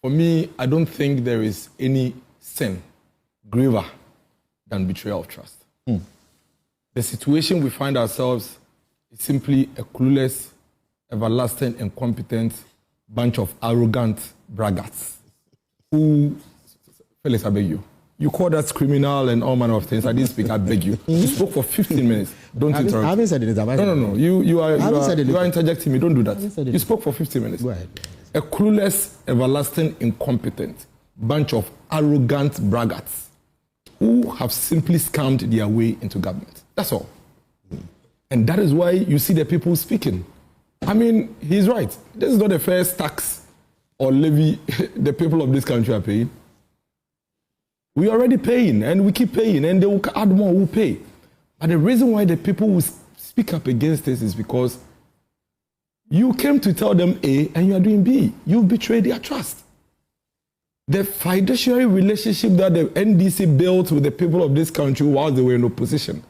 For me, I don't think there is any sin graver than betrayal of trust. The situation we find ourselves is simply a clueless, everlasting, incompetent bunch of arrogant braggarts who, Felix, I beg you. You call that criminal and all manner of things. I didn't speak, I beg you. You spoke for 15 minutes. Don't interrupt. I haven't said anything. No. You are interjecting me. Don't do that. You spoke for 15 minutes. Go ahead. A clueless, everlasting, incompetent bunch of arrogant braggarts who have simply scammed their way into government. That's all. And that is why you see the people speaking. I mean, he's right. This is not the first tax or levy the people of this country are paying. We are already paying, and we keep paying, and they will add more, we'll pay. But the reason why the people will speak up against this is because you came to tell them A, and you are doing B. You betrayed their trust. The fiduciary relationship that the NDC built with the people of this country while they were in opposition,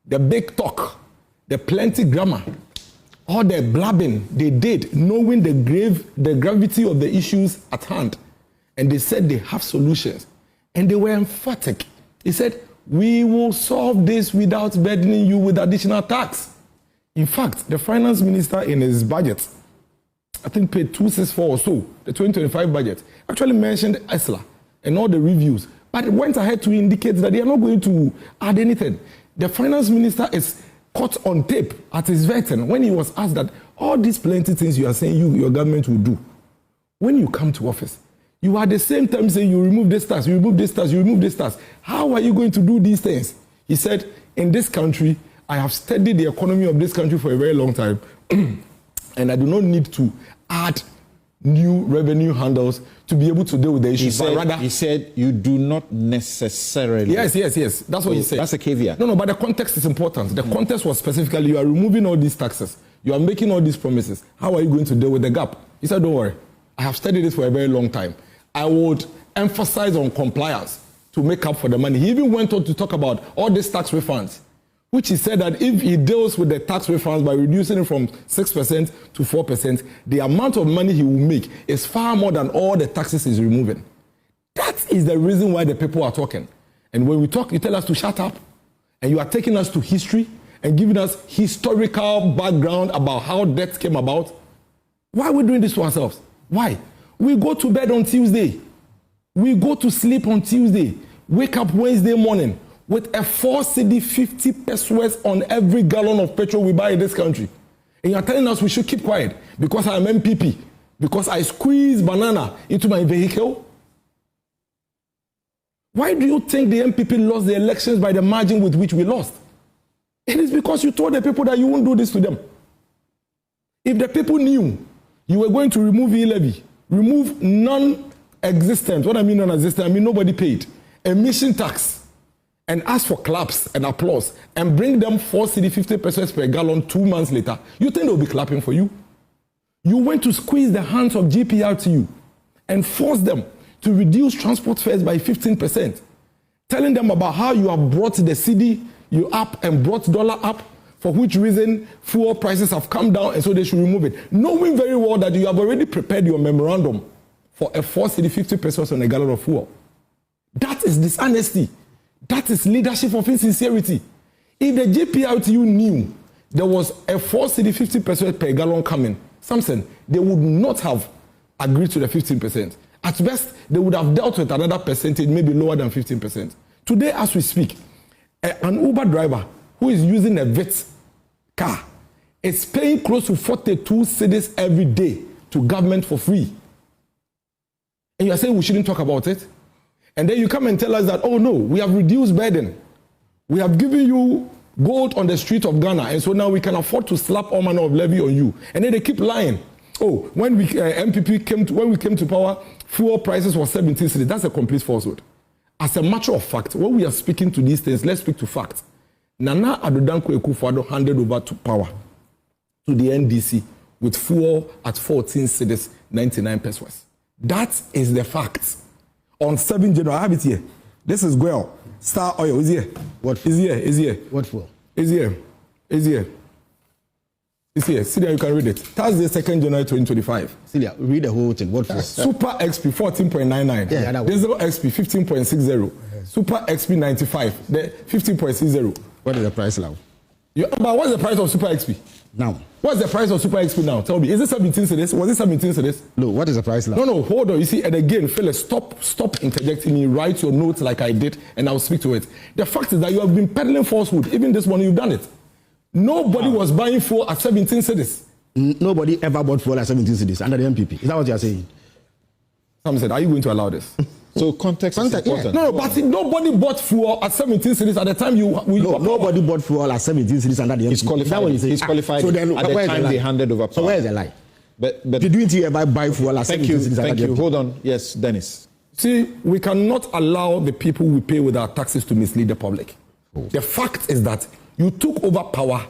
the big talk, the plenty grammar, all the blabbing they did, knowing the gravity of the issues at hand, and they said they have solutions, and they were emphatic. He said, we will solve this without burdening you with additional tax. In fact, the finance minister in his budget, I think paid 264 or so, the 2025 budget, actually mentioned ESLA and all the reviews, but it went ahead to indicate that they are not going to add anything. The finance minister is caught on tape at his vetting when he was asked that all these plenty things you are saying your government will do. When you come to office, you are at the same time saying you remove this tax, you remove this tax, you remove this tax. How are you going to do these things? He said, in this country, I have studied the economy of this country for a very long time, and I do not need to add new revenue handles to be able to deal with the issues. He said you do not necessarily. Yes. That's what he said. That's a caveat. No, but the context is important. The context was specifically, you are removing all these taxes. You are making all these promises. How are you going to deal with the gap? He said, don't worry. I have studied this for a very long time. I would emphasize on compliance to make up for the money. He even went on to talk about all these tax refunds, which he said that if he deals with the tax refunds by reducing it from 6% to 4%, the amount of money he will make is far more than all the taxes he's removing. That is the reason why the people are talking. And when we talk, you tell us to shut up, and you are taking us to history and giving us historical background about how debt came about. Why are we doing this to ourselves? Why? We go to bed on Tuesday. We go to sleep on Tuesday. Wake up Wednesday morning with a 4 cedi 50 pesos on every gallon of petrol we buy in this country. And you're telling us we should keep quiet because I'm MPP, because I squeeze banana into my vehicle? Why do you think the MPP lost the elections by the margin with which we lost? It is because you told the people that you won't do this to them. If the people knew you were going to remove e-levy, remove non-existent, what I mean non-existent, I mean nobody paid, emission tax, and ask for claps and applause, and bring them 4 cedi 50 pesos per gallon 2 months later, you think they'll be clapping for you? You went to squeeze the hands of GPRTU and force them to reduce transport fares by 15%, telling them about how you have brought the cedi you up and brought dollar up, for which reason fuel prices have come down and so they should remove it, knowing very well that you have already prepared your memorandum for a 4 cedi 50 pesos on a gallon of fuel. That is dishonesty. That is leadership of insincerity. If the GPRTU knew there was a 4 cedi 50 pesos per gallon coming, Samson, they would not have agreed to the 15%. At best, they would have dealt with another percentage, maybe lower than 15%. Today, as we speak, an Uber driver who is using a VIT car is paying close to 42 cedis every day to government for free. And you are saying we shouldn't talk about it? And then you come and tell us that, oh no, we have reduced burden. We have given you gold on the street of Ghana, and so now we can afford to slap all manner of levy on you. And then they keep lying. Oh, when we when we came to power, fuel prices were 17 cedis. That's a complete falsehood. As a matter of fact, when we are speaking to these things, let's speak to facts. Nana Addo Dankwa Akufo-Addo handed over to power to the NDC with fuel at 14 cedis 99 pesos. That is the fact. On 7 January, I have it here. This is Guel. Star Oil is here. What? Is here. What fuel? Is here. It's here. Celia, you can read it. Thursday, 2nd January 2025. Celia, read the whole thing. What was Super XP 14.99. Yeah, Diesel XP 15.60. Super XP 95. The 15.60. What is the price now? But what's the price of Super XP? Now. What's the price of Super XP now? Tell me. Is it 17 cedis? Was it 17 cedis? No, what is the price now? No, hold on. You see, and again, Phyllis, stop interjecting me. Write your notes like I did, and I'll speak to it. The fact is that you have been peddling falsehood. Even this morning, you've done it. Nobody was buying fuel at 17 cedis. Nobody ever bought fuel at 17 cedis under the NPP. Is that what you are saying? Some said, are you going to allow this? So context is important. No, but nobody bought fuel at 17 cedis at the time nobody bought fuel at 17 cedis under the NPP. He's qualified. He's qualified at the time they handed over power. So where is the lie? But didn't you ever buy fuel at 17 cedis under the NPP? Thank you. Hold on. Yes, Dennis. See, we cannot allow the people we pay with our taxes to mislead the public. The fact is that you took over power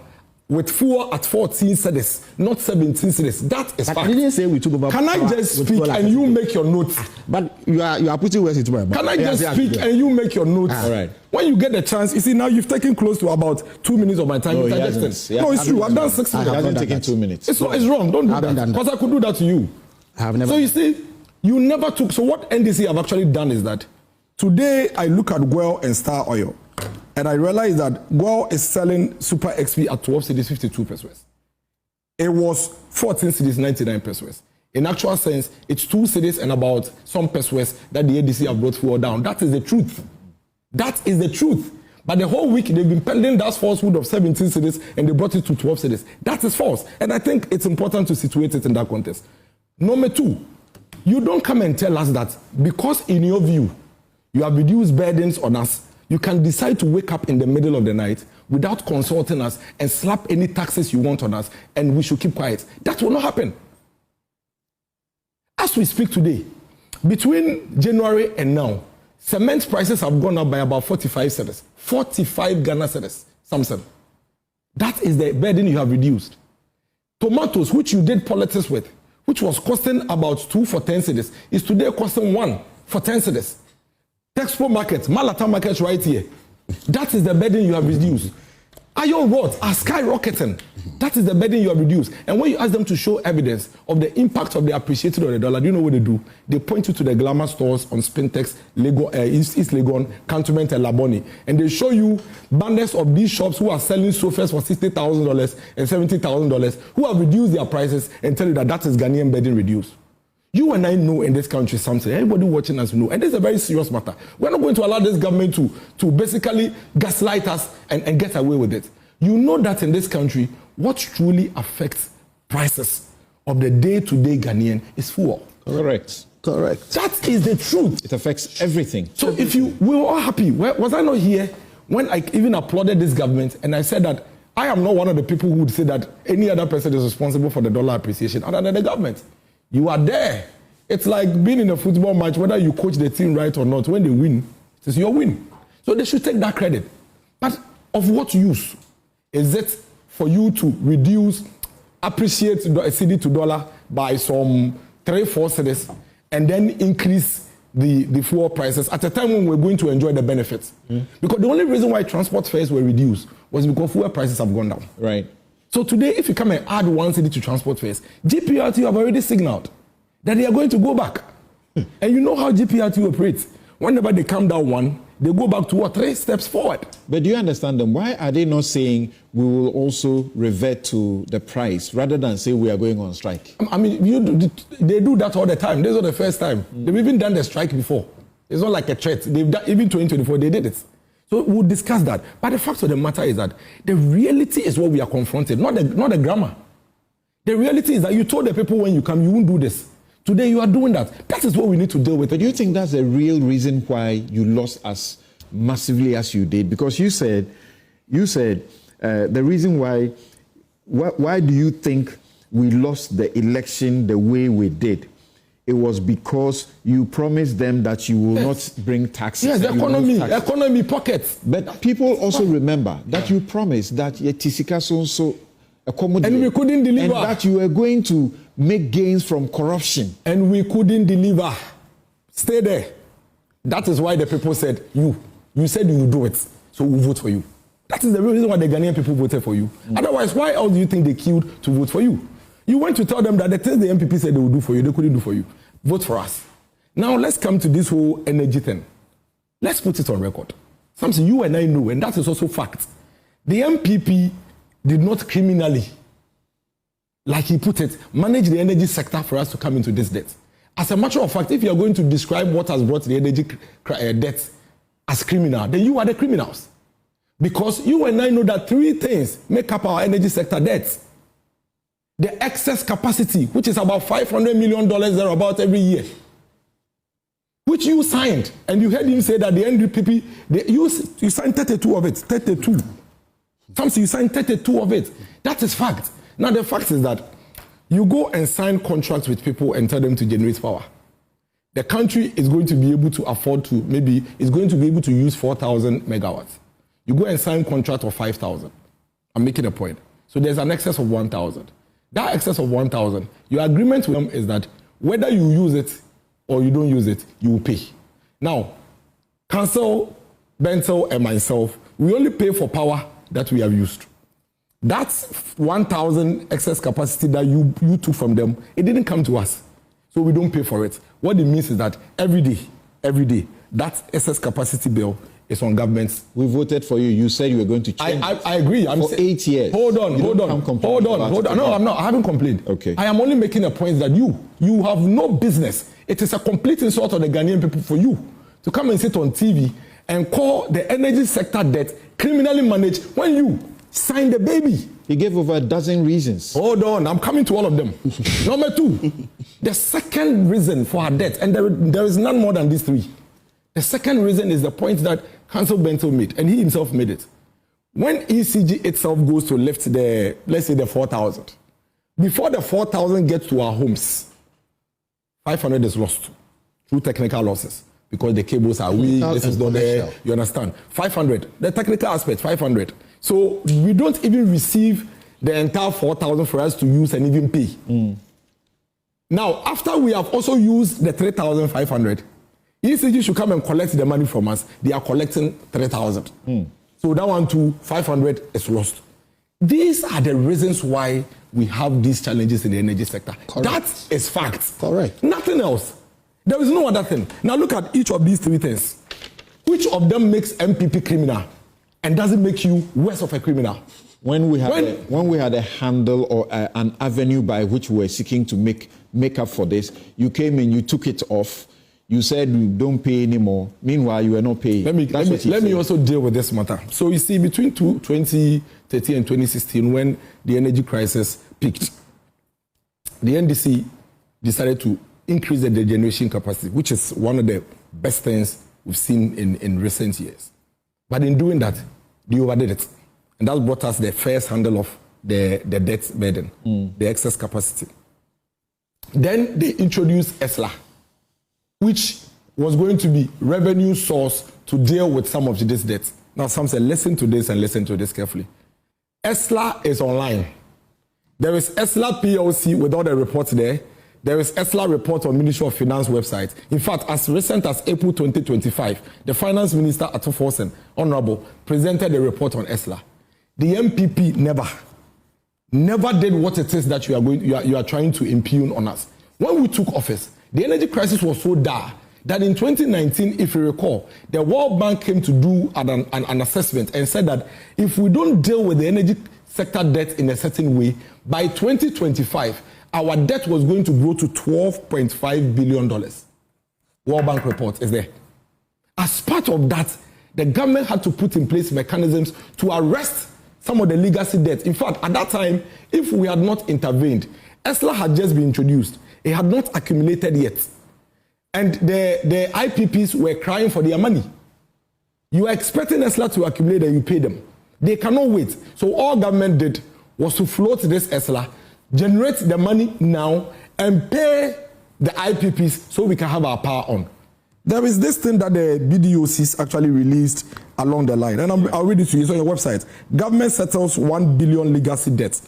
with fuel at 14 cedis, not 17 cedis. That is fact. I didn't say we took over power. Can I just speak and you make your notes? But you are putting words into my mouth. Can I just speak and you make your notes? All right. When you get the chance, you see, now you've taken close to about 2 minutes of my time. No, it's true. I've done 6 minutes. It hasn't taken 2 minutes. It's wrong. Don't do that. Because I could do that to you. I have never. So you see, you never took. So what NDC have actually done is that today I look at Guel and Star Oil. And I realized that Guel is selling Super XP at 12 cedis 52 pesos. It was 14 cedis 99 pesos. In actual sense, it's 2 cedis and about some pesos that the ADC have brought fuel down. That is the truth. That is the truth. But the whole week they've been peddling that falsehood of 17 cedis and they brought it to 12 cedis. That is false. And I think it's important to situate it in that context. Number 2, you don't come and tell us that because in your view, you have reduced burdens on us, you can decide to wake up in the middle of the night without consulting us and slap any taxes you want on us and we should keep quiet. That will not happen. As we speak today, between January and now, cement prices have gone up by about 45 cedis. 45 Ghana cedis, Samson. That is the burden you have reduced. Tomatoes, which you did politics with, which was costing about 2 for 10 cedis, is today costing 1 for 10 cedis. Expo market, Malata market right here. That is the burden you have reduced. Iron rods are skyrocketing. That is the burden you have reduced. And when you ask them to show evidence of the impact of the appreciation of the dollar, do you know what they do? They point you to the glamour stores on Spintex, East Legon, Cantonment, and Laboni. And they show you banners of these shops who are selling sofas for $60,000 and $70,000, who have reduced their prices and tell you that that is Ghanaian burden reduced. You and I know in this country something. Everybody watching us know. And this is a very serious matter. We're not going to allow this government to basically gaslight us and get away with it. You know that in this country, what truly affects prices of the day-to-day Ghanaian is fuel. Correct. That is the truth. It affects everything. So we were all happy. Was I not here when I even applauded this government and I said that I am not one of the people who would say that any other person is responsible for the dollar appreciation other than the government. You are there. It's like being in a football match, whether you coach the team right or not. When they win, it's your win. So they should take that credit. But of what use is it for you to appreciate a cedi to dollar by some 3-4 cedis and then increase the fuel prices at a time when we're going to enjoy the benefits? Because the only reason why transport fares were reduced was because fuel prices have gone down. Right. So today, if you come and add 1 cedi to transport fares, GPRT have already signaled that they are going to go back. And you know how GPRT operates. Whenever they come down 1, they go back 2 or 3 steps forward. But do you understand them? Why are they not saying we will also revert to the price rather than say we are going on strike? I mean, they do that all the time. This is not the first time. They've even done the strike before. It's not like a threat. They've done, even 2024, they did it. So we'll discuss that. But the fact of the matter is that the reality is what we are confronted, not the grammar. The reality is that you told the people when you come, you won't do this. Today you are doing that. That is what we need to deal with. But do you think that's the real reason why you lost as massively as you did? Because you said the reason why do you think we lost the election the way we did? It was because you promised them that you will not bring taxes. Yes, economy pockets. But people also remember that you promised that your tisika so accommodate. And we couldn't deliver. And that you were going to make gains from corruption. And we couldn't deliver. Stay there. That is why the people said, you said you will do it, so we'll vote for you. That is the reason why the Ghanaian people voted for you. Otherwise, why else do you think they queued to vote for you? You went to tell them that the things the NPP said they would do for you, they couldn't do for you. Vote for us. Now, let's come to this whole energy thing. Let's put it on record. Something you and I know, and that is also fact. The NPP did not criminally, like he put it, manage the energy sector for us to come into this debt. As a matter of fact, if you are going to describe what has brought the energy debt as criminal, then you are the criminals. Because you and I know that three things make up our energy sector debts. The excess capacity, which is about $500 million thereabout every year, which you signed, and you heard him say that the NPP, you signed 32 of it, 32. Something you signed 32 of it. That is fact. Now the fact is that you go and sign contracts with people and tell them to generate power. The country is going to be able to afford to, maybe, is going to be able to use 4,000 megawatts. You go and sign contract of 5,000. I'm making a point. So there's an excess of 1,000. That excess of 1,000, your agreement with them is that whether you use it or you don't use it, you will pay. Now, Council, Bentel, and myself, we only pay for power that we have used. That's 1,000 excess capacity that you took from them. It didn't come to us, so we don't pay for it. What it means is that every day, that excess capacity bill is on governments. We voted for you. You said you were going to change. I agree. For 8 years. Hold on. No, I'm not. I haven't complained. Okay. I am only making a point that you have no business. It is a complete insult on the Ghanaian people for you to come and sit on TV and call the energy sector debt criminally managed when you signed the baby. He gave over a dozen reasons. Hold on, I'm coming to all of them. Number two, the second reason for her debt, and there is none more than these three. The second reason is the point that Council Bentel made, and he himself made it. When ECG itself goes to lift the, let's say the 4,000, before the 4,000 gets to our homes, 500 is lost through technical losses because the cables are weak, this is not there, you understand? 500, the technical aspect, 500. So we don't even receive the entire 4,000 for us to use and even pay. Now, after we have also used the 3,500, ECG should come and collect the money from us. They are collecting 3,000. So that one to 500 is lost. These are the reasons why we have these challenges in the energy sector. Correct. That is fact. Correct. Nothing else. There is no other thing. Now look at each of these three things. Which of them makes NPP criminal and doesn't make you worse of a criminal? When we had a handle or an avenue by which we were seeking to make up for this, you came in, you took it off. You said you don't pay anymore. Meanwhile, you were not paying. Let me also deal with this matter. So you see, between 2013 and 2016, when the energy crisis peaked, the NDC decided to increase the generation capacity, which is one of the best things we've seen in recent years. But in doing that, they overdid it. And that brought us the first handle of the debt burden, the excess capacity. Then they introduced ESLA, which was going to be revenue source to deal with some of this debt. Now, some say, listen to this and listen to this carefully. ESLA is online. There is ESLA PLC with all the reports there. There is ESLA report on Ministry of Finance website. In fact, as recent as April 2025, the Finance Minister, Ato Forsen, Honorable, presented a report on ESLA. The NPP never did what it is that you are trying to impugn on us. When we took office, the energy crisis was so dire that in 2019, if you recall, the World Bank came to do an assessment and said that if we don't deal with the energy sector debt in a certain way, by 2025, our debt was going to grow to $12.5 billion. World Bank report is there. As part of that, the government had to put in place mechanisms to arrest some of the legacy debt. In fact, at that time, if we had not intervened, ESLA had just been introduced. It had not accumulated yet. And the IPPs were crying for their money. You are expecting ESLA to accumulate and you pay them. They cannot wait. So all government did was to float this ESLA, generate the money now, and pay the IPPs so we can have our power on. There is this thing that the BDOCs actually released along the line, and I'll read it to you. It's on your website. Government settles 1 billion legacy debt.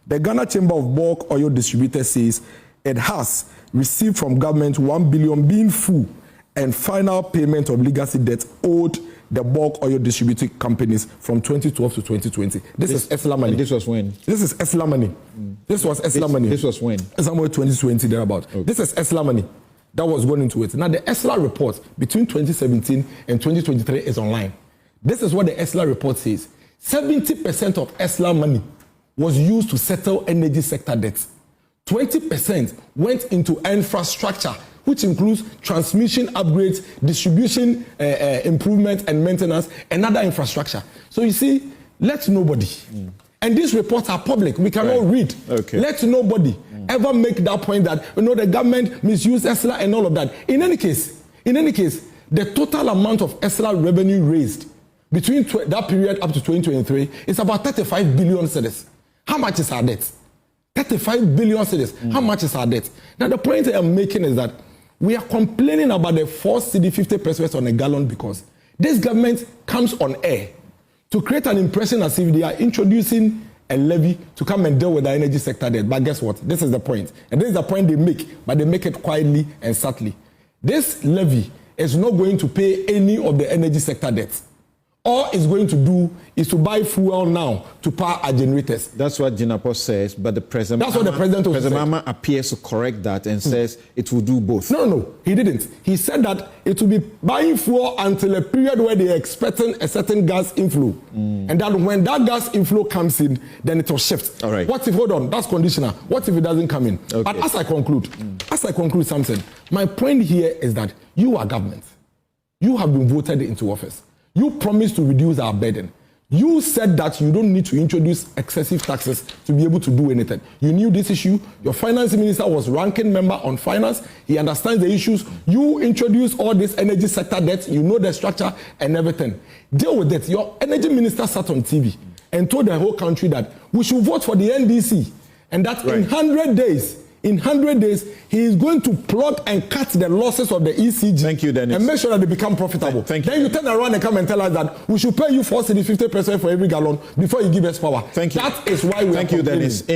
The Ghana Chamber of Bulk Oil Distributors says it has received from government 1 billion being full and final payment of legacy debt owed the bulk oil distributing companies from 2012 to 2020. This is ESLA money. This was when? This is ESLA money. This was ESLA money. This was when? Somewhere 2020 thereabout. Okay. This is ESLA money that was going into it. Now the ESLA report between 2017 and 2023 is online. This is what the ESLA report says. 70% of ESLA money was used to settle energy sector debts. 20% went into infrastructure, which includes transmission upgrades, distribution improvement and maintenance, and other infrastructure. So you see, let nobody, and these reports are public, we can all read. Okay. Let nobody ever make that point that, you know, the government misused ESLA and all of that. In any case, the total amount of ESLA revenue raised between that period up to 2023 is about 35 billion cedis. How much is our debt? 35 billion cedis. How much is our debt? Now the point I'm making is that we are complaining about the 4 cedi 50 pesos on a gallon because this government comes on air to create an impression as if they are introducing a levy to come and deal with the energy sector debt. But guess what? This is the point. And this is the point they make, but they make it quietly and subtly. This levy is not going to pay any of the energy sector debts. All it's going to do is to buy fuel now to power our generators. That's what Jinapo says, but the president. That's what the president also said. President Mahama appears to correct that and says it will do both. No, he didn't. He said that it will be buying fuel until a period where they are expecting a certain gas inflow, and that when that gas inflow comes in, then it will shift. All right. What if, hold on, that's conditional. What if it doesn't come in? Okay. But as I conclude something, my point here is that you are government. You have been voted into office. You promised to reduce our burden. You said that you don't need to introduce excessive taxes to be able to do anything. You knew this issue. Your finance minister was ranking member on finance. He understands the issues. You introduced all this energy sector debt. You know the structure and everything. Deal with it. Your energy minister sat on TV and told the whole country that we should vote for the NDC and that in 100 days, he is going to plug and cut the losses of the ECG. Thank you, Dennis. And make sure that they become profitable. Thank you. Then you turn around and come and tell us that we should pay you 4 cedi 50 pesos for every gallon before you give us power. Thank you. That is why we are complaining. Thank you, Dennis.